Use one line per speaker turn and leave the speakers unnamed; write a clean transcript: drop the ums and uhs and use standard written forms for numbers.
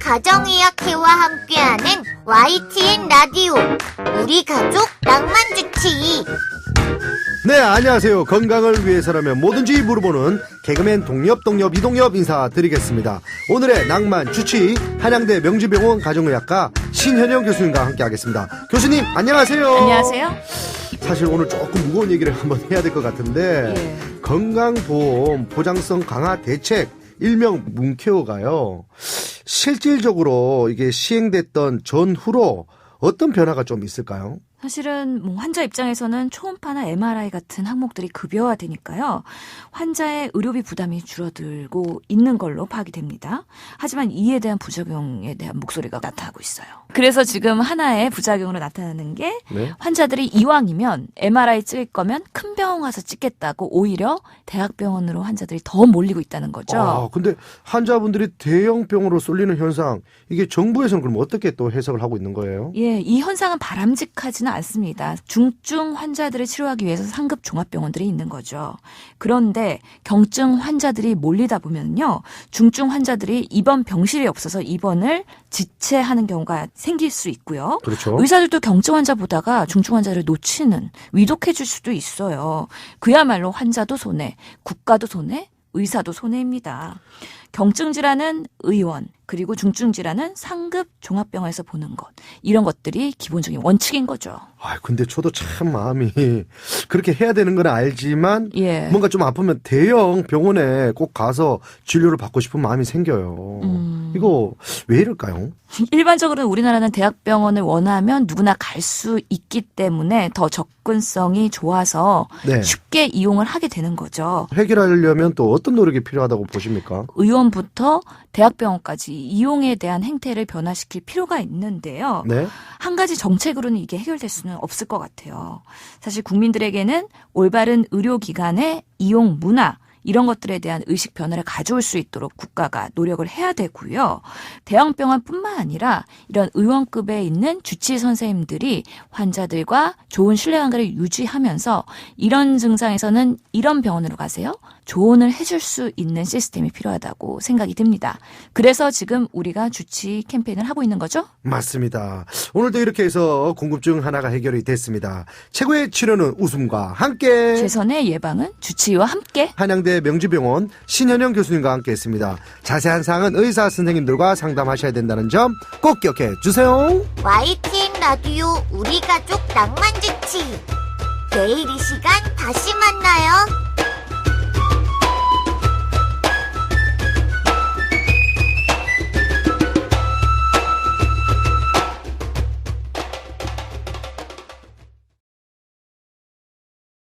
가정의학회와 함께하는 YTN 라디오 우리 가족 낭만주치.
네, 안녕하세요. 건강을 위해서라면 뭐든지 물어보는 개그맨 동엽 이동엽 인사드리겠습니다. 오늘의 낭만 주치 한양대 명지병원 가정의학과 신현영 교수님과 함께하겠습니다. 교수님 안녕하세요.
안녕하세요.
사실 오늘 조금 무거운 얘기를 한번 해야 될 것 같은데 건강보험 보장성 강화 대책 일명 문케어가요. 실질적으로 이게 시행됐던 전후로 어떤 변화가 좀 있을까요?
사실은 환자 입장에서는 초음파나 MRI 같은 항목들이 급여화되니까요. 환자의 의료비 부담이 줄어들고 있는 걸로 파악이 됩니다. 하지만 이에 대한 부작용에 대한 목소리가 나타나고 있어요. 그래서 지금 하나의 부작용으로 나타나는 게 환자들이 이왕이면 MRI 찍을 거면 큰 병원 가서 찍겠다고 오히려 대학병원으로 환자들이 더 몰리고 있다는 거죠.
아, 근데 환자분들이 대형 병으로 쏠리는 현상, 이게 정부에서는 그럼 어떻게 또 해석을 하고 있는 거예요?
예, 이 현상은 바람직하지는 않습니다. 중증 환자들을 치료하기 위해서 상급 종합병원들이 있는 거죠. 그런데 경증 환자들이 몰리다 보면요, 중증 환자들이 입원 병실이 없어서 입원을 지체하는 경우가 생길 수 있고요.
그렇죠.
의사들도 경증 환자 보다가 중증 환자를 놓치는, 위독해 줄 수도 있어요. 그야말로 환자도 손해, 국가도 손해, 의사도 손해입니다. 경증 질환은 의원, 그리고 중증 질환은 상급 종합병원에서 보는 것. 이런 것들이 기본적인 원칙인 거죠.
아, 근데 저도 참 마음이 그렇게 해야 되는 건 알지만 뭔가 좀 아프면 대형 병원에 꼭 가서 진료를 받고 싶은 마음이 생겨요. 이거 왜 이럴까요?
일반적으로는 우리나라는 대학병원을 원하면 누구나 갈 수 있기 때문에 더 접근성이 좋아서 쉽게 이용을 하게 되는 거죠.
해결하려면 또 어떤 노력이 필요하다고 보십니까?
의원부터 대학병원까지 이용에 대한 행태를 변화시킬 필요가 있는데요. 한 가지 정책으로는 이게 해결될 수는 없을 것 같아요. 사실 국민들에게는 올바른 의료기관의 이용 문화, 이런 것들에 대한 의식 변화를 가져올 수 있도록 국가가 노력을 해야 되고요. 대형병원뿐만 아니라 이런 의원급에 있는 주치의 선생님들이 환자들과 좋은 신뢰관계를 유지하면서 이런 증상에서는 이런 병원으로 가세요. 조언을 해줄 수 있는 시스템이 필요하다고 생각이 듭니다. 그래서 지금 우리가 주치 캠페인을 하고 있는 거죠?
맞습니다. 오늘도 이렇게 해서 궁금증 하나가 해결이 됐습니다. 최고의 치료는 웃음과 함께,
최선의 예방은 주치의와 함께.
한양대 명지병원 신현영 교수님과 함께 했습니다. 자세한 사항은 의사 선생님들과 상담하셔야 된다는 점 꼭 기억해 주세요.
YTN 라디오 우리 가족 낭만주치. 내일 이 시간 다시 만나요.